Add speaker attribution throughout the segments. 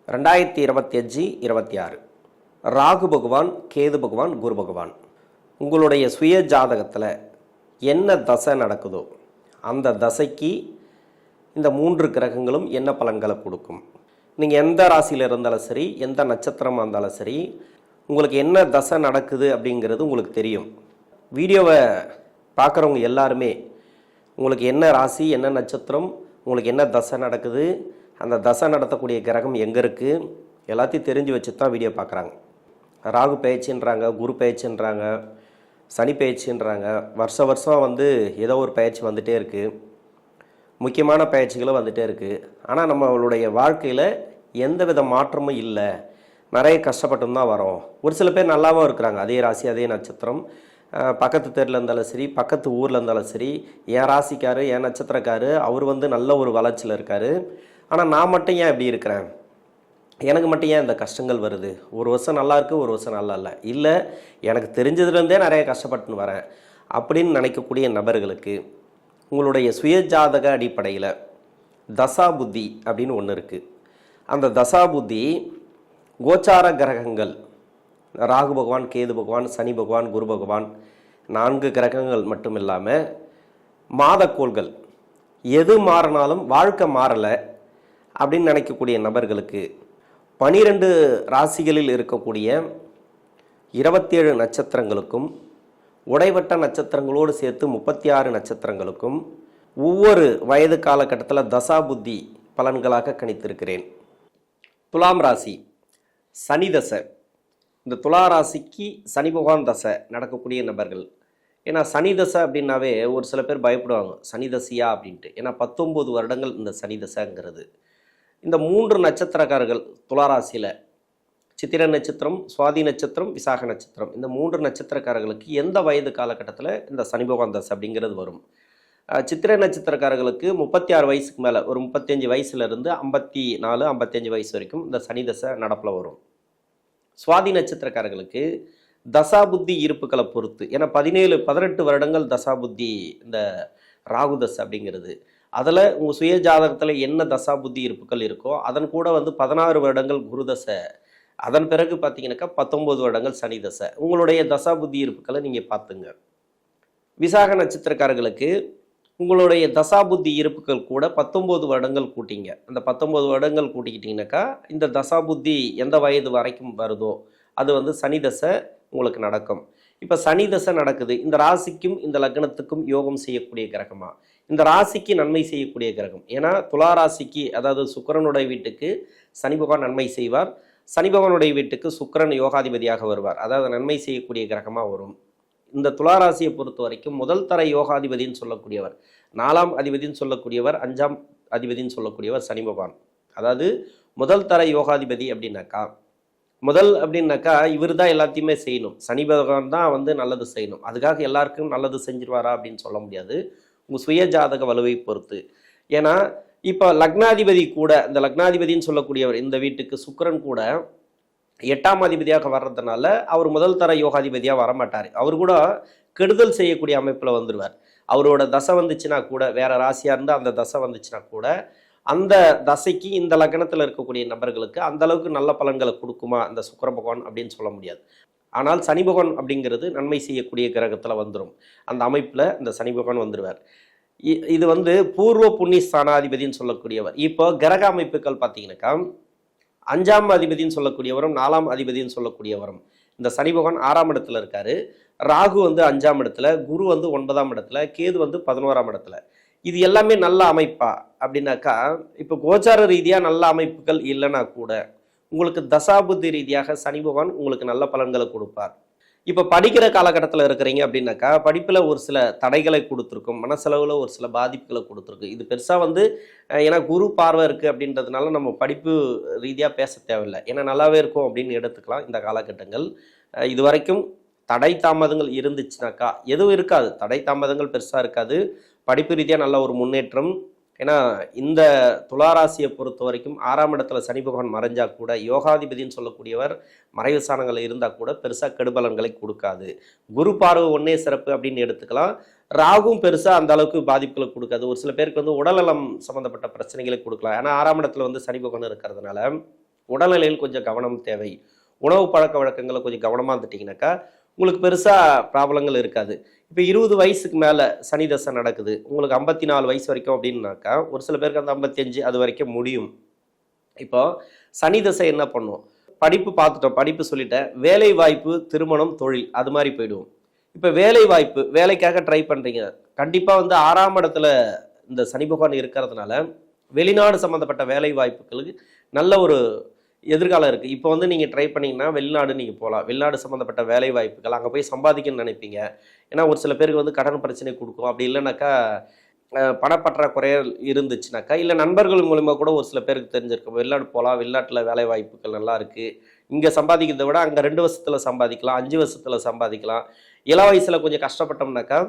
Speaker 1: 2025 26 ராகு பகவான், கேது பகவான், குரு பகவான் உங்களுடைய சுய ஜாதகத்தில் என்ன தசை நடக்குதோ அந்த தசைக்கு இந்த 3 கிரகங்களும் என்ன பலன்களை கொடுக்கும். நீங்கள் எந்த ராசியில் இருந்தாலும் சரி, எந்த நட்சத்திரமாக இருந்தாலும் சரி, உங்களுக்கு என்ன தசை நடக்குது அப்படிங்கிறது உங்களுக்கு தெரியும். வீடியோவை பார்க்குறவங்க எல்லாருமே உங்களுக்கு என்ன ராசி, என்ன நட்சத்திரம், உங்களுக்கு என்ன தசை நடக்குது, அந்த தசை நடத்தக்கூடிய கிரகம் எங்கே இருக்குது, எல்லாத்தையும் தெரிஞ்சு வச்சு தான் வீடியோ பார்க்குறாங்க. ராகு பயிற்சின்றாங்க, குரு பயிற்சின்றாங்க, சனி பயிற்சின்றாங்க. வருஷம் ஏதோ ஒரு பயிற்சி வந்துகிட்டே இருக்குது, முக்கியமான பயிற்சிகளும் வந்துகிட்டே இருக்குது. ஆனால் நம்மளுடைய வாழ்க்கையில் எந்த வித மாற்றமும் இல்லை, நிறைய கஷ்டப்பட்டு தான் வரோம். ஒரு சில பேர் நல்லாவும் இருக்கிறாங்க, அதே ராசி அதே நட்சத்திரம், பக்கத்து தெருவில் இருந்தாலும் சரி, பக்கத்து ஊரில் இருந்தாலும் சரி, என் ராசிக்காரு என் நட்சத்திரக்காரு அவர் நல்ல ஒரு வளர்ச்சியில் இருக்கார். ஆனால் நான் மட்டும் ஏன் இப்படி இருக்கிறேன், எனக்கு மட்டும் ஏன் இந்த கஷ்டங்கள் வருது, ஒரு வருஷம் நல்லா இருக்குது ஒரு வருஷம் நல்லா இல்லை, எனக்கு தெரிஞ்சதுலேருந்தே நிறைய கஷ்டப்பட்டுன்னு வரேன் அப்படின்னு நினைக்கக்கூடிய நபர்களுக்கு உங்களுடைய சுயஜாதக அடிப்படையில் தசா புத்தி அப்படின்னு ஒன்று இருக்குது. அந்த தசா புத்தி கோச்சார கிரகங்கள் ராகு பகவான், கேது பகவான், சனி பகவான், குரு பகவான் 4 கிரகங்கள் மட்டும் இல்லாமல் மாதக்கோள்கள் எது மாறினாலும் வாழ்க்கை மாறலை அப்படின்னு நினைக்கக்கூடிய நபர்களுக்கு 12 ராசிகளில் இருக்கக்கூடிய 27 நட்சத்திரங்களுக்கும் உடைவட்ட நட்சத்திரங்களோடு சேர்த்து 36 நட்சத்திரங்களுக்கும் ஒவ்வொரு வயது காலகட்டத்தில் தசா புத்தி பலன்களாக கணித்திருக்கிறேன். துலாம் ராசி சனி தசை. இந்த துலா ராசிக்கு சனி பகவான் தசை நடக்கக்கூடிய நபர்கள். ஏன்னா சனி தசை அப்படின்னாவே ஒரு சில பேர் பயப்படுவாங்க, சனி தசையா அப்படின்ட்டு. ஏன்னா 19 வருடங்கள் இந்த சனி தசைங்கிறது. இந்த 3 நட்சத்திரக்காரர்கள் துளாராசியில் சித்திரை நட்சத்திரம், சுவாதி நட்சத்திரம், விசாக நட்சத்திரம், இந்த 3 நட்சத்திரக்காரர்களுக்கு எந்த வயது காலகட்டத்தில் இந்த சனி பகவான் தசை அப்படிங்கிறது வரும். சித்திரை நட்சத்திரக்காரர்களுக்கு 36 வயசுக்கு மேலே, ஒரு 35 வயசுலேருந்து 54, 55 வயசு வரைக்கும் இந்த சனி தசை நடப்பில் வரும். சுவாதி நட்சத்திரக்காரர்களுக்கு தசா புத்தி இருப்புகளை பொறுத்து, ஏன்னா 17-18 வருடங்கள் தசா புத்தி இந்த ராகு தசை அப்படிங்கிறது. அதில் உங்கள் சுய ஜாதகத்தில் என்ன தசா புத்தி இருப்புகள் இருக்கோ அதன் கூட 16 வருடங்கள் குரு தசை, அதன் பிறகு பார்த்தீங்கன்னாக்கா 19 வருடங்கள் சனி தசை. உங்களுடைய தசா புத்தி இருப்புகளை நீங்கள் பார்த்துங்க. விசாக நட்சத்திரக்காரர்களுக்கு உங்களுடைய தசா புத்தி இருப்புகள் கூட 19 வருடங்கள் கூட்டிங்க. அந்த 19 வருடங்கள் கூட்டிக்கிட்டிங்கனாக்கா இந்த தசா புத்தி எந்த வயது வரைக்கும் வருதோ அது சனி தசை உங்களுக்கு நடக்கும். இப்போ சனி தசை நடக்குது, இந்த ராசிக்கும் இந்த லக்னத்துக்கும் யோகம் செய்யக்கூடிய கிரகமா, இந்த ராசிக்கு நன்மை செய்யக்கூடிய கிரகம். ஏன்னா துலா ராசிக்கு, அதாவது சுக்கிரனுடைய வீட்டுக்கு சனி பகவான் நன்மை செய்வார், சனி பகவானுடைய வீட்டுக்கு சுக்கிரன் யோகாதிபதியாக வருவார், அதாவது நன்மை செய்யக்கூடிய கிரகமாக வரும். இந்த துளாராசியை பொறுத்த வரைக்கும் முதல் தர யோகாதிபதினு சொல்லக்கூடியவர், 4ஆம் அதிபதினு சொல்லக்கூடியவர், 5ஆம் அதிபதினு சொல்லக்கூடியவர் சனி பகவான். அதாவது முதல் தர யோகாதிபதி அப்படின்னாக்கா, முதல் அப்படின்னாக்கா இவர் தான் எல்லாத்தையுமே செய்யணும், சனி பகவான் தான் நல்லது செய்யணும். அதுக்காக எல்லாருக்கும் நல்லது செஞ்சிருவாரா அப்படின்னு சொல்ல முடியாது, உங்கள் சுய ஜாதக வலுவை பொறுத்து. ஏன்னா இப்போ லக்னாதிபதி கூட, இந்த லக்னாதிபதினு சொல்லக்கூடியவர் இந்த வீட்டுக்கு சுக்கிரன் கூட 8ஆம் அதிபதியாக வர்றதுனால அவர் முதல் தர யோகாதிபதியாக வரமாட்டார். அவர் கூட கெடுதல் செய்யக்கூடிய அமைப்பில் வந்துடுவார். அவரோட தசை வந்துச்சுன்னா கூட, வேற ராசியாக இருந்தால் அந்த தசை வந்துச்சுன்னா கூட, அந்த தசைக்கு இந்த லக்னத்தில் இருக்கக்கூடிய நபர்களுக்கு அந்த அளவுக்கு நல்ல பலன்களை கொடுக்குமா இந்த சுக்கிர பகவான் அப்படின்னு சொல்ல முடியாது. ஆனால் சனி பகவான் அப்படிங்கிறது நன்மை செய்யக்கூடிய கிரகத்தில் வந்துடும். அந்த அமைப்பில் இந்த சனி பகவான் வந்துடுவார். இது பூர்வ புண்ணிய ஸ்தானாதிபதினு சொல்லக்கூடியவர். இப்போ கிரக அமைப்புகள் பார்த்தீங்கன்னாக்கா 5ஆம் அதிபதினு சொல்லக்கூடியவரும் 4ஆம் அதிபதினு சொல்லக்கூடியவரும் இந்த சனி பகவான் 6ஆம் இடத்துல இருக்காரு. ராகு 5ஆம் இடத்துல, குரு 9ஆம் இடத்துல, கேது 11ஆம் இடத்துல. இது எல்லாமே நல்ல அமைப்பா அப்படின்னாக்கா, இப்போ கோச்சார ரீதியாக நல்ல அமைப்புகள் இல்லைன்னா கூட உங்களுக்கு தசாபுத்தி ரீதியாக சனி பகவான் உங்களுக்கு நல்ல பலன்களை கொடுப்பார். இப்போ படிக்கிற காலகட்டத்தில் இருக்கிறீங்க அப்படின்னாக்கா, படிப்பில் ஒரு சில தடைகளை கொடுத்துருக்கும், மனசளவில் ஒரு சில பாதிப்புகளை கொடுத்துருக்கு. இது பெருசாக ஏன்னா குரு பார்வை இருக்குது அப்படின்றதுனால நம்ம படிப்பு ரீதியாக பேச தேவையில்லை, ஏன்னா நல்லாவே இருக்கும் அப்படின்னு எடுத்துக்கலாம். இந்த காலகட்டங்கள் இது வரைக்கும் தடை தாமதங்கள் இருந்துச்சுனாக்கா, எதுவும் இருக்காது, தடை தாமதங்கள் பெருசாக இருக்காது, படிப்பு ரீதியாக நல்ல ஒரு முன்னேற்றம். ஏன்னா இந்த துளாராசியை பொறுத்த வரைக்கும் 6ஆம் இடத்துல சனி பகவான் மறைஞ்சா கூட, யோகாதிபதினு சொல்லக்கூடியவர் மறைவு ஸ்தானங்கள் இருந்தால் கூட பெருசாக கெடுபலன்களை கொடுக்காது. குரு பார்வை ஒன்னே சிறப்பு அப்படின்னு எடுத்துக்கலாம். ராகும் பெருசாக அந்த அளவுக்கு பாதிப்புகளை கொடுக்காது. ஒரு சில பேருக்கு உடல்நலம் சம்மந்தப்பட்ட பிரச்சனைகளை கொடுக்கலாம். ஏன்னா 6ஆம் இடத்துல சனி பகவான் இருக்கிறதுனால உடல்நிலையில் கொஞ்சம் கவனம் தேவை. உணவு பழக்க வழக்கங்களை கொஞ்சம் கவனமாக இருந்துட்டிங்கனாக்கா உங்களுக்கு பெருசாக ப்ராப்ளங்கள் இருக்காது. இப்போ 20 வயசுக்கு மேலே சனி தசை நடக்குது, உங்களுக்கு 54 வயசு வரைக்கும் அப்படின்னாக்கா ஒரு சில பேருக்கு அந்த 55 அது வரைக்கும் முடியும். இப்போ சனி தசை என்ன பண்ணும்? படிப்பு பார்த்துட்டோம், படிப்பு சொல்லிட்டேன். வேலை வாய்ப்பு, திருமணம், தொழில் அது மாதிரி போயிடுவோம். இப்போ வேலை வாய்ப்பு, வேலைக்காக ட்ரை பண்ணுறீங்க. கண்டிப்பாக வந்து 6ஆம் இடத்துல இந்த சனி பகவான் இருக்கிறதுனால வெளிநாடு சம்மந்தப்பட்ட வேலை வாய்ப்புகளுக்கு நல்ல ஒரு எதிர்காலம் இருக்குது. இப்போ வந்து நீங்கள் ட்ரை பண்ணிங்கன்னா வெளிநாடு நீங்கள் போகலாம். வெளிநாடு சம்மந்தப்பட்ட வேலை வாய்ப்புகள் அங்கே போய் சம்பாதிக்கணும்னு நினைப்பீங்க. ஏன்னா ஒரு சில பேருக்கு வந்து கடன் பிரச்சனை கொடுக்கும். அப்படி இல்லைனாக்கா பணப்பற்றாக்குறையாக இருந்துச்சுனாக்கா, இல்லை நண்பர்கள் மூலிமா கூட ஒரு சில பேருக்கு தெரிஞ்சிருக்கும். வெளிநாடு போகலாம், வெளிநாட்டில் வேலை வாய்ப்புகள் நல்லா இருக்குது, இங்கே சம்பாதிக்கிறத விட அங்கே 2 வருஷத்தில் சம்பாதிக்கலாம், 5 வருஷத்தில் சம்பாதிக்கலாம். இளம் வயசில் கொஞ்சம் கஷ்டப்பட்டோம்னாக்கா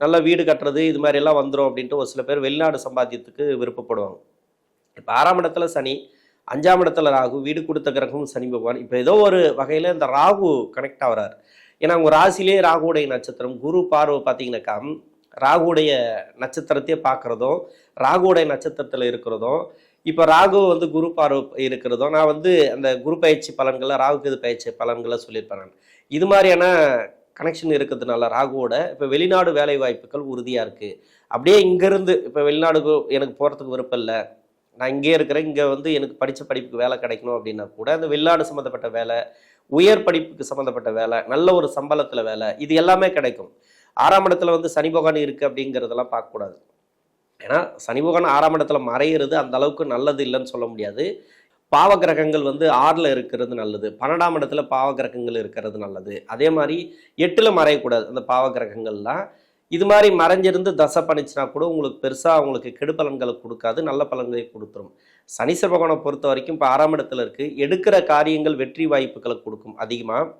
Speaker 1: நல்லா வீடு கட்டுறது இது மாதிரி எல்லாம் வந்துடும் அப்படின்ட்டு ஒரு சில பேர் வெளிநாடு சம்பாத்தியத்துக்கு விருப்பப்படுவாங்க. இப்போ 6ஆம் இடத்துல சனி, 5ஆம் இடத்துல ராகு, வீடு கொடுத்த கிரகம் சனி பகவான். இப்போ ஏதோ ஒரு வகையில் இந்த ராகு கனெக்ட் ஆகிறார். ஏன்னா உங்கள் ராசிலே ராகுடைய நட்சத்திரம், குரு பார்வை பார்த்தீங்கன்னாக்கா ராகுடைய நட்சத்திரத்தையே பார்க்குறதும், ராகுடைய நட்சத்திரத்தில் இருக்கிறதும், இப்போ ராகு வந்து குரு பார்வை இருக்கிறதும், நான் வந்து அந்த குரு பயிற்சி பலன்களை, ராகு கேது பயிற்சி பலன்களை சொல்லியிருப்பேன் நான். இது மாதிரியான கனெக்ஷன் இருக்கிறதுனால ராகுவோட இப்போ வெளிநாடு வேலை வாய்ப்புகள் உறுதியாக இருக்குது. அப்படியே இங்கேருந்து இப்போ வெளிநாடுக்கு எனக்கு போகிறதுக்கு விருப்பம் இல்லை, நான் இங்கே இருக்கிறேன், இங்கே வந்து எனக்கு படித்த படிப்புக்கு வேலை கிடைக்கணும் அப்படின்னா கூட அந்த வெளிநாடு சம்மந்தப்பட்ட வேலை, உயர் படிப்புக்கு சம்மந்தப்பட்ட வேலை, நல்ல ஒரு சம்பளத்தில் வேலை, இது எல்லாமே கிடைக்கும். 6ஆம் இடத்துல வந்து சனி பகவான் இருக்குது அப்படிங்கிறதெல்லாம் பார்க்கக்கூடாது. ஏன்னா சனி பகவான் 6ஆம் இடத்துல மறையிறது அந்த அளவுக்கு நல்லது இல்லைன்னு சொல்ல முடியாது. பாவ கிரகங்கள் வந்து 6ல் இருக்கிறது நல்லது, 12ஆம் இடத்துல பாவ கிரகங்கள் இருக்கிறது நல்லது. அதே மாதிரி 8ல் மறையக்கூடாது அந்த பாவ கிரகங்கள்லாம். இது மாதிரி மறைஞ்சிருந்து தசை பண்ணிச்சுனா கூட உங்களுக்கு பெருசாக அவங்களுக்கு கெடு பலன்களை கொடுக்காது, நல்ல பலன்களை கொடுத்துரும். சனீஸ்வர பகவானை பொறுத்த வரைக்கும் இப்போ 6ஆம் இடத்துல இருக்குது, எடுக்கிற காரியங்கள் வெற்றி வாய்ப்புகளை கொடுக்கும் அதிகமாக.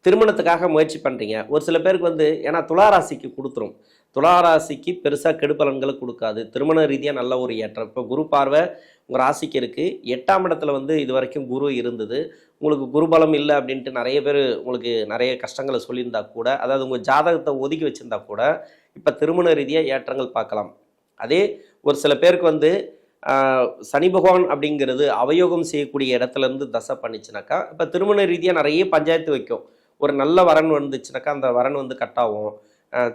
Speaker 1: திருமணத்துக்காக முயற்சி பண்ணுறீங்க, ஒரு சில பேருக்கு வந்து ஏன்னா துளாராசிக்கு கொடுத்துரும், துளாராசிக்கு பெருசாக கெடு பலன்களை கொடுக்காது, திருமண ரீதியாக நல்ல ஒரு ஏற்றம். இப்போ குரு பார்வை உங்கள் ராசிக்கு இருக்குது, 8ஆம் இடத்துல வந்து இது வரைக்கும் குரு இருந்தது, உங்களுக்கு குருபலம் இல்லை அப்படின்ட்டு நிறைய பேர் உங்களுக்கு நிறைய கஷ்டங்களை சொல்லியிருந்தா கூட, அதாவது உங்கள் ஜாதகத்தை ஒதுக்கி வச்சுருந்தா கூட இப்போ திருமண ரீதியாக ஏற்றங்கள் பார்க்கலாம். அதே ஒரு சில பேருக்கு வந்து சனி பகவான் அப்படிங்கிறது அவயோகம் செய்யக்கூடிய இடத்துலேருந்து தசை பண்ணிச்சுனாக்கா இப்போ திருமண ரீதியாக நிறைய பஞ்சாயத்து வைக்கும். ஒரு நல்ல வரன் வந்துச்சுனாக்கா அந்த வரன் வந்து கட்டாகும்,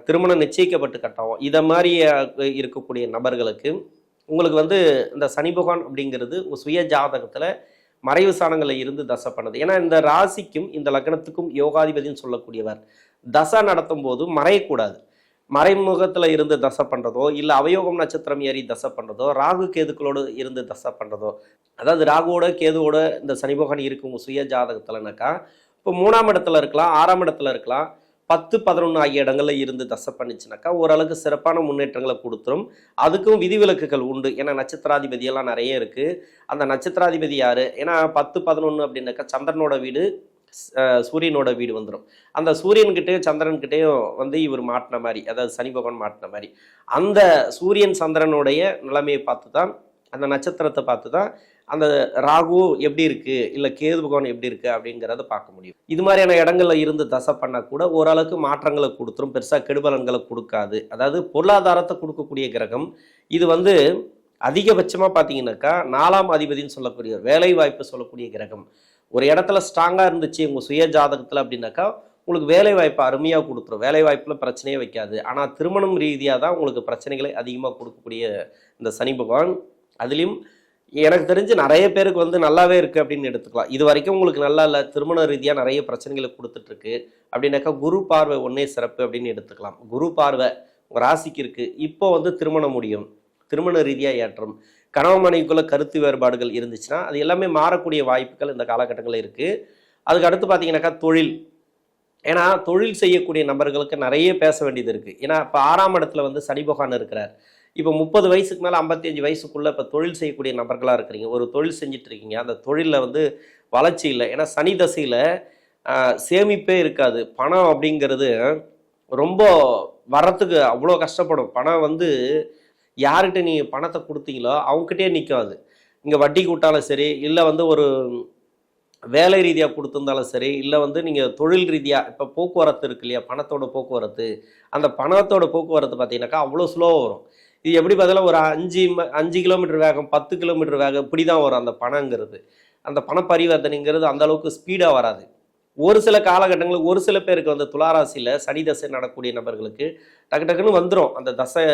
Speaker 1: திருமணம் நிச்சயிக்கப்பட்டு கட்டாகும். இதை மாதிரி இருக்கக்கூடிய நபர்களுக்கு உங்களுக்கு வந்து இந்த சனி பகவான் அப்படிங்கிறது சுய ஜாதகத்தில் மறைவு சாணங்களில் இருந்து தசை பண்ணுது. ஏன்னா இந்த ராசிக்கும் இந்த லக்னத்துக்கும் யோகாதிபதினு சொல்லக்கூடியவர் தசை நடத்தும் போது மறையக்கூடாது. மறைமுகத்தில் இருந்து தசை பண்ணுறதோ, இல்லை அவயோகம் நட்சத்திரம் ஏறி தசை பண்ணுறதோ, ராகு கேதுக்களோடு இருந்து தசை பண்ணுறதோ, அதாவது ராகுவோட கேதுவோட இந்த சனி பகவான் இருக்கும் சுய ஜாதகத்தில்னாக்கா இப்போ 3ஆம் இடத்துல இருக்கலாம், 6ஆம் இடத்துல இருக்கலாம், 10, 11 ஆகிய இடங்களில் இருந்து தசை பண்ணிச்சுனாக்கா ஓரளவுக்கு சிறப்பான முன்னேற்றங்களை கொடுத்துரும். அதுக்கும் விதிவிலக்குகள் உண்டு. ஏன்னா நட்சத்திராதிபதியெல்லாம் நிறைய இருக்குது. அந்த நட்சத்திராதிபதி யார்? ஏன்னா 10, 11 அப்படின்னாக்கா சந்திரனோட வீடு, சூரியனோட வீடு வந்துடும். அந்த சூரியன்கிட்டையும் சந்திரன்கிட்டையும் வந்து இவர் மாட்டின மாதிரி, அதாவது சனி பகவான் மாட்டின மாதிரி, அந்த சூரியன் சந்திரனுடைய நிலைமையை பார்த்து தான், அந்த நட்சத்திரத்தை பார்த்து தான் அந்த ராகு எப்படி இருக்குது, இல்லை கேது பகவான் எப்படி இருக்குது அப்படிங்கிறத பார்க்க முடியும். இது மாதிரியான இடங்கள்ல இருந்து தசை பண்ணால் கூட ஓரளவுக்கு மாற்றங்களை கொடுத்துரும், பெருசாக கெடுபலன்களை கொடுக்காது. அதாவது பொருளாதாரத்தை கொடுக்கக்கூடிய கிரகம் இது. வந்து அதிகபட்சமாக பார்த்தீங்கன்னாக்கா 4ஆம் அதிபதினு சொல்லக்கூடிய வேலை வாய்ப்பு சொல்லக்கூடிய கிரகம் ஒரு இடத்துல ஸ்ட்ராங்காக இருந்துச்சு உங்கள் சுய ஜாதகத்தில் அப்படின்னாக்கா உங்களுக்கு வேலை வாய்ப்பு அருமையாக கொடுத்துரும், வேலை வாய்ப்பில் பிரச்சனையே வைக்காது. ஆனால் திருமணம் ரீதியாக தான் உங்களுக்கு பிரச்சனைகளை அதிகமாக கொடுக்கக்கூடிய இந்த சனி பகவான். அதுலேயும் எனக்கு தெரிஞ்சு நிறைய பேருக்கு வந்து நல்லாவே இருக்குது அப்படின்னு எடுத்துக்கலாம். இது வரைக்கும் உங்களுக்கு நல்லா இல்லை, திருமண ரீதியாக நிறைய பிரச்சனைகளை கொடுத்துட்ருக்கு அப்படின்னாக்கா குரு பார்வை ஒன்றே சிறப்பு அப்படின்னு எடுத்துக்கலாம். குரு பார்வை உங்கள் ராசிக்கு இருக்குது, இப்போ வந்து திருமணம் முடியும், திருமண ரீதியாக ஏற்றம், கணவன் மனைவிக்குள்ள கருத்து வேறுபாடுகள் இருந்துச்சுன்னா அது எல்லாமே மாறக்கூடிய வாய்ப்புகள் இந்த காலகட்டங்களில் இருக்குது. அதுக்கு அடுத்து பார்த்தீங்கன்னாக்கா தொழில். ஏன்னா தொழில் செய்யக்கூடிய நபர்களுக்கு நிறைய பேச வேண்டியது இருக்குது. ஏன்னா இப்போ 6ஆம் இடத்துல வந்து சனி பகவான் இருக்கிறார். இப்போ 30 வயசுக்கு மேலே 55 வயசுக்குள்ளே இப்போ தொழில் செய்யக்கூடிய நபர்களாக இருக்கிறீங்க, ஒரு தொழில் செஞ்சுட்டு இருக்கீங்க, அந்த தொழிலில் வந்து வளர்ச்சி இல்லை. ஏன்னா சனி தசையில் சேமிப்பே இருக்காது. பணம் அப்படிங்கிறது ரொம்ப வரத்துக்கு அவ்வளோ கஷ்டப்படும். பணம் வந்து யார்கிட்ட நீங்கள் பணத்தை கொடுத்தீங்களோ அவங்ககிட்டே நிற்கும். அது இங்கே வட்டி கூட்டாலும் சரி, இல்லை வந்து ஒரு வேலை ரீதியாக கொடுத்துருந்தாலும் சரி, இல்லை வந்து நீங்கள் தொழில் ரீதியாக இப்போ போக்குவரத்து இருக்கு இல்லையா, பணத்தோட போக்குவரத்து, அந்த பணத்தோட போக்குவரத்து பார்த்தீங்கன்னாக்கா அவ்வளோ ஸ்லோவாக வரும். இது எப்படி பார்த்தாலும் ஒரு 5 கிலோமீட்டர் வேகம், 10 கிலோமீட்டர் வேகம் இப்படி தான் வரும் அந்த பணங்கிறது. அந்த பண பரிவர்த்தனைங்கிறது அந்த அளவுக்கு ஸ்பீடாக வராது. ஒரு சில காலகட்டங்களில் ஒரு சில பேருக்கு வந்து துளாராசியில் சனி தசை நடக்கக்கூடிய நபர்களுக்கு டக்கு டக்குன்னு வந்துடும். அந்த தசை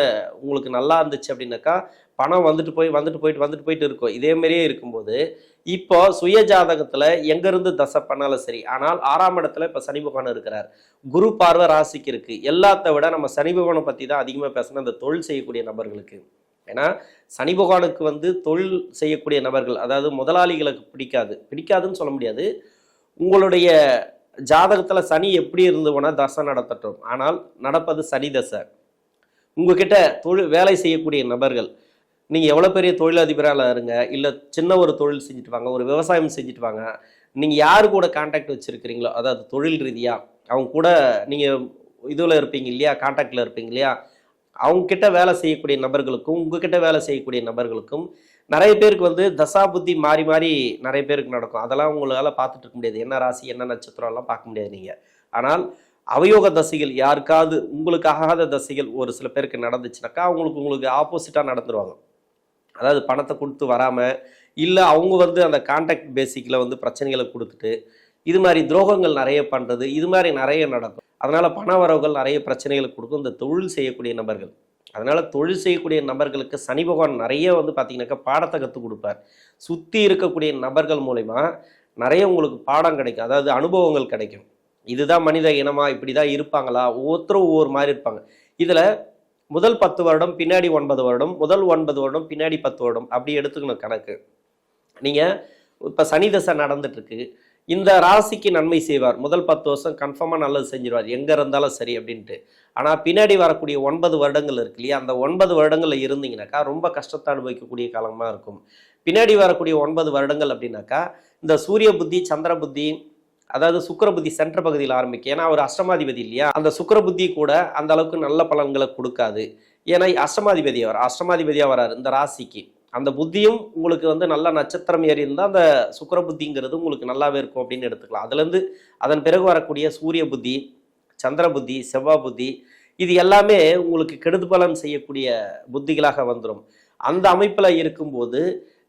Speaker 1: உங்களுக்கு நல்லா இருந்துச்சு அப்படின்னாக்கா பணம் வந்துட்டு போயிட்டு இருக்கும். இதே மாதிரியே இருக்கும்போது இப்போ சுய ஜாதகத்தில் எங்கேருந்து தசை பண்ணாலும் சரி, ஆனால் 6ஆம் இடத்துல இப்போ சனி பகவான் இருக்கிறார். குரு பார்வை ராசிக்கு இருக்குது. எல்லாத்த விட நம்ம சனி பகவானை பற்றி தான் அதிகமாக பேசணும் அந்த தொழில் செய்யக்கூடிய நபர்களுக்கு. ஏன்னா சனி பகவானுக்கு வந்து தொழில் செய்யக்கூடிய நபர்கள், அதாவது முதலாளிகளுக்கு பிடிக்காதுன்னு சொல்ல முடியாது. உங்களுடைய ஜாதகத்தில் சனி எப்படி இருந்துவோனா தசை நடத்தட்டும், ஆனால் நடப்பது சனி தசை. உங்ககிட்ட வேலை செய்யக்கூடிய நபர்கள், நீங்கள் எவ்வளோ பெரிய தொழிலதிபரால் இருங்க, இல்லை சின்ன ஒரு தொழில் செஞ்சுட்டு வாங்க, ஒரு விவசாயம் செஞ்சுட்டு வாங்க, நீங்கள் யாரு கூட கான்டாக்ட் வச்சுருக்கிறீங்களோ, அதாவது தொழில் ரீதியாக அவங்க கூட நீங்கள் இதில் இருப்பீங்க இல்லையா, கான்டாக்டில் இருப்பீங்க இல்லையா, அவங்கக்கிட்ட வேலை செய்யக்கூடிய நபர்களுக்கும் உங்ககிட்ட வேலை செய்யக்கூடிய நபர்களுக்கும் நிறைய பேருக்கு வந்து தசா புத்தி மாறி மாறி நிறைய பேருக்கு நடக்கும். அதெல்லாம் உங்களால் பார்த்துட்டு இருக்க முடியாது. என்ன ராசி என்ன நட்சத்திரம்லாம் பார்க்க முடியாது நீங்கள். ஆனால் அவயோக தசைகள் யாருக்காவது உங்களுக்கு ஆகாத தசைகள் ஒரு சில பேருக்கு நடந்துச்சுனாக்கா உங்களுக்கு ஆப்போசிட்டாக நடந்துருவாங்க. அதாவது பணத்தை கொடுத்து வராமல், இல்லை அவங்க வந்து அந்த கான்டாக்ட் பேசிக்கில் வந்து பிரச்சனைகளை கொடுத்துட்டு இது மாதிரி துரோகங்கள் நிறைய பண்ணுறது, இது மாதிரி நிறைய நடக்கும். அதனால் பண வரவுகள் நிறைய பிரச்சனைகளை கொடுக்கும் இந்த தொழில் செய்யக்கூடிய நபர்கள். அதனால் தொழில் செய்யக்கூடிய நபர்களுக்கு சனி பகவான் நிறைய வந்து பார்த்தீங்கன்னாக்கா பாடத்தை கற்றுக் கொடுப்பார். சுற்றி இருக்கக்கூடிய நபர்கள் மூலமா நிறைய உங்களுக்கு பாடம் கிடைக்கும், அதாவது அனுபவங்கள் கிடைக்கும். இதுதான் மனித இனமா, இப்படி தான் இருப்பாங்களா, ஒவ்வொருத்தரும் ஒவ்வொரு மாதிரி இருப்பாங்க. இதில் முதல் 10 வருடம் பின்னாடி 9 வருடம், முதல் 9 வருடம் பின்னாடி 10 வருடம் அப்படி எடுத்துக்கணும் கணக்கு. நீங்கள் இப்போ சனி தசை நடந்துட்டுருக்கு, இந்த ராசிக்கு நன்மை செய்வார். முதல் 10 வருஷம் கன்ஃபார்மாக நல்லது செஞ்சிருவார், எங்கே இருந்தாலும் சரி அப்படின்ட்டு. ஆனால் பின்னாடி வரக்கூடிய 9 வருடங்கள் இருக்கு இல்லையா, அந்த 9 வருடங்களில் இருந்தீங்கன்னாக்கா ரொம்ப கஷ்டத்தை அனுபவிக்கக்கூடிய காலமாக இருக்கும். பின்னாடி வரக்கூடிய 9 வருடங்கள் அப்படின்னாக்கா இந்த சூரிய புத்தி சந்திர புத்தி, அதாவது சுக்கிர புத்தி சென்ற பகுதியில் ஆரம்பிக்கும். ஏன்னா அவர் அஷ்டமாதிபதி இல்லையா, அந்த சுக்கிர புத்தி கூட அந்த அளவுக்கு நல்ல பலன்களை கொடுக்காது. ஏன்னா அஷ்டமாதிபதியாக வராரு இந்த ராசிக்கு. அந்த புத்தியும் உங்களுக்கு வந்து நல்ல நட்சத்திரம் ஏறி இருந்தால் அந்த சுக்கிர புத்திங்கிறது உங்களுக்கு நல்லாவே இருக்கும் அப்படின்னு எடுத்துக்கலாம். அதுலேருந்து அதன் பிறகு வரக்கூடிய சூரிய புத்தி சந்திர புத்தி செவ்வாய் புத்தி இது எல்லாமே உங்களுக்கு கெடுது பலன் செய்யக்கூடிய புத்திகளாக வந்துடும். அந்த அமைப்பில் இருக்கும்போது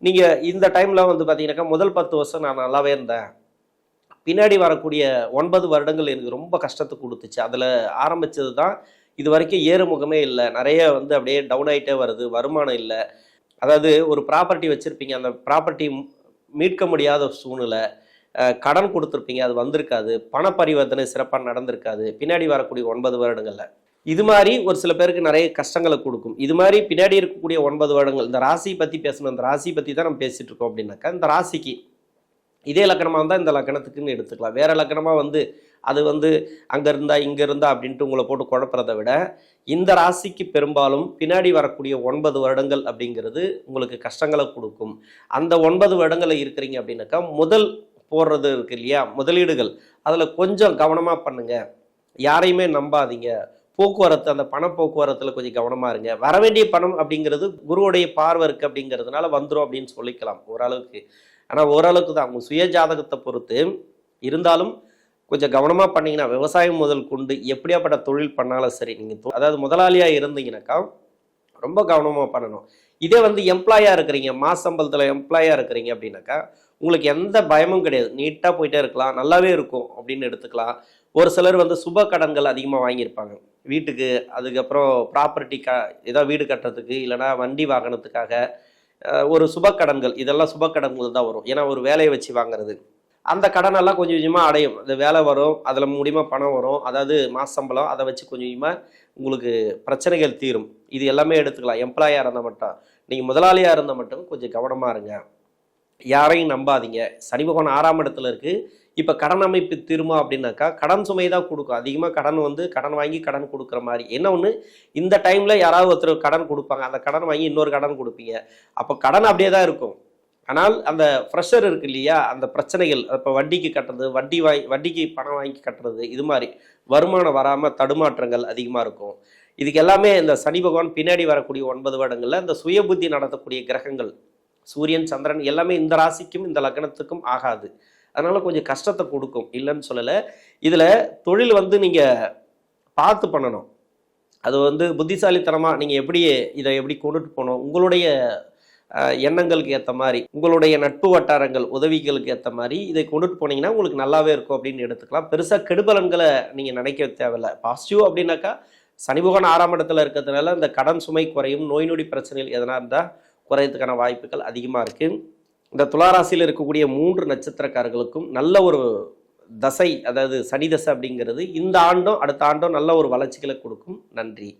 Speaker 1: நீங்கள் இந்த டைமில் வந்து பார்த்தீங்கன்னாக்கா முதல் 10 வருஷம் நான் நல்லாவே இருந்தேன், பின்னாடி வரக்கூடிய 9 வருடங்கள் எனக்கு ரொம்ப கஷ்டத்தை கொடுத்துச்சு. அதில் ஆரம்பித்தது தான் இது வரைக்கும் ஏறுமுகமே இல்லை, நிறைய வந்து அப்படியே டவுன் ஆகிட்டே வருது, வருமானம் இல்லை. அதாவது ஒரு ப்ராப்பர்ட்டி வச்சுருப்பீங்க, அந்த ப்ராப்பர்ட்டி மீட்க முடியாத சூழ்நிலை, கடன் கொடுத்துருப்பீங்க, அது வந்திருக்காது, பண பரிவர்த்தனை சிறப்பாக நடந்திருக்காது பின்னாடி வரக்கூடிய 9 வருடங்களில். இது மாதிரி ஒரு சில பேருக்கு நிறைய கஷ்டங்களை கொடுக்கும். இது மாதிரி பின்னாடி இருக்கக்கூடிய 9 வருடங்கள் இந்த ராசியை பற்றி பேசணும், இந்த ராசியை பற்றி தான் நம்ம பேசிகிட்டு இருக்கோம் அப்படின்னாக்கா இந்த ராசிக்கு இதே லக்கணமாக இருந்தால் இந்த லக்கணத்துக்குன்னு எடுத்துக்கலாம். வேறு லக்கணமாக வந்து அது வந்து அங்கே இருந்தா இங்கே இருந்தா அப்படின்ட்டு உங்களை போட்டு குழப்பறதை விட இந்த ராசிக்கு பெரும்பாலும் பின்னாடி வரக்கூடிய 9 வருடங்கள் அப்படிங்கிறது உங்களுக்கு கஷ்டங்களை கொடுக்கும். அந்த 9 வருடங்களில் இருக்கிறீங்க அப்படின்னாக்கா முதல் போடுறது இருக்கு இல்லையா, முதலீடுகள், அதில் கொஞ்சம் கவனமாக பண்ணுங்க, யாரையுமே நம்பாதீங்க. போக்குவரத்து, அந்த பண போக்குவரத்தில் கொஞ்சம் கவனமாக இருங்க. வர வேண்டிய பணம் அப்படிங்கிறது குருவுடைய பார்வை இருக்குது அப்படிங்கிறதுனால வந்துடும் அப்படின்னு சொல்லிக்கலாம் ஓரளவுக்கு. ஆனால் ஓரளவுக்கு தான் உங்கள் சுய ஜாதகத்தை பொறுத்து இருந்தாலும் கொஞ்சம் கவனமாக பண்ணிங்கன்னா, விவசாயம் முதல் கொண்டு எப்படியாப்பட்ட தொழில் பண்ணாலும் சரி, நீங்கள் அதாவது முதலாளியாக இருந்தீங்கன்னாக்கா ரொம்ப கவனமாக பண்ணணும். இதே வந்து எம்ப்ளாயாக இருக்கிறீங்க, மாச சம்பளத்தில் எம்ப்ளாயாக இருக்கிறீங்க அப்படின்னாக்கா உங்களுக்கு எந்த பயமும் கிடையாது, நீட்டாக போயிட்டே இருக்கலாம், நல்லாவே இருக்கும் அப்படின்னு எடுத்துக்கலாம். ஒரு சிலர் வந்து சுப கடன்கள் அதிகமாக வாங்கியிருப்பாங்க வீட்டுக்கு, அதுக்கப்புறம் ப்ராப்பர்ட்டி ஏதோ வீடு கட்டுறதுக்கு, இல்லைனா வண்டி வாகனத்துக்காக ஒரு சுப கடன்கள், இதெல்லாம் சுப கடன்கள் தான் வரும். ஏன்னா ஒரு வேலையை வச்சு வாங்குறது, அந்த கடனெல்லாம் கொஞ்சம் கொஞ்சமாக அடையும். அந்த வேலை வரும், அதில் மூலியமாக பணம் வரும், அதாவது மாச சம்பளம், அதை வச்சு கொஞ்சம் கொஞ்சமாக உங்களுக்கு பிரச்சனைகள் தீரும். இது எல்லாமே எடுத்துக்கலாம். எம்ப்ளாயாக இருந்தால் மட்டும், நீங்கள் முதலாளியாக இருந்தால் மட்டும் கொஞ்சம் கவனமாக இருங்க, யாரையும் நம்பாதீங்க. சனி பகவான் 6ஆம் இடத்துல இருக்குது. இப்போ கடன் அமைப்பு தீருமா அப்படின்னாக்கா கடன் சுமை தான் கொடுக்கும். அதிகமாக கடன் வந்து கடன் வாங்கி கடன் கொடுக்குற மாதிரி. என்ன ஒன்று, இந்த டைமில் யாராவது ஒருத்தர் கடன் கொடுப்பாங்க, அந்த கடன் வாங்கி இன்னொரு கடன் கொடுப்பீங்க, அப்போ கடன் அப்படியே தான் இருக்கும். ஆனால் அந்த ப்ரெஷர் இருக்குது இல்லையா, அந்த பிரச்சனைகள், இப்போ வட்டிக்கு கட்டுறது, வட்டிக்கு பணம் வாங்கி கட்டுறது, இது மாதிரி வருமானம் வராமல் தடுமாற்றங்கள் அதிகமாக இருக்கும். இதுக்கு எல்லாமே இந்த சனி பகவான் பின்னாடி வரக்கூடிய 9 வருடங்களில் இந்த சுய புத்தி நடத்தக்கூடிய கிரகங்கள் சூரியன் சந்திரன் எல்லாமே இந்த ராசிக்கும் இந்த லக்னத்துக்கும் ஆகாது. அதனால் கொஞ்சம் கஷ்டத்தை கொடுக்கும், இல்லைன்னு சொல்லலை. இதில் தொழில் வந்து நீங்கள் பார்த்து பண்ணணும். அது வந்து புத்திசாலித்தனமாக நீங்கள் எப்படி இதை எப்படி கொண்டுட்டு போகணும், உங்களுடைய எண்ணங்களுக்கு ஏற்ற மாதிரி உங்களுடைய நட்பு வட்டாரங்கள் உதவிகளுக்கு ஏற்ற மாதிரி இதை கொண்டுட்டு போனீங்கன்னா உங்களுக்கு நல்லாவே இருக்கும் அப்படின்னு எடுத்துக்கலாம். பெருசாக கெடுபலன்களை நீங்கள் நினைக்க தேவையில்லை. பாசிட்டிவ் அப்படின்னாக்கா சனி பகவான் 6ஆம் இடத்துல இருக்கிறதுனால இந்த கடன் சுமை குறையும், நோய் நொடி பிரச்சனைகள் எதனா இருந்தால் குறையறதுக்கான வாய்ப்புகள் அதிகமாக இருக்குது. இந்த துளாராசியில் இருக்கக்கூடிய 3 நட்சத்திரக்காரர்களுக்கும் நல்ல ஒரு தசை, அதாவது சனி தசை அப்படிங்கிறது இந்த ஆண்டும் அடுத்த ஆண்டும் நல்ல ஒரு வளர்ச்சிகளை கொடுக்கும். நன்றி.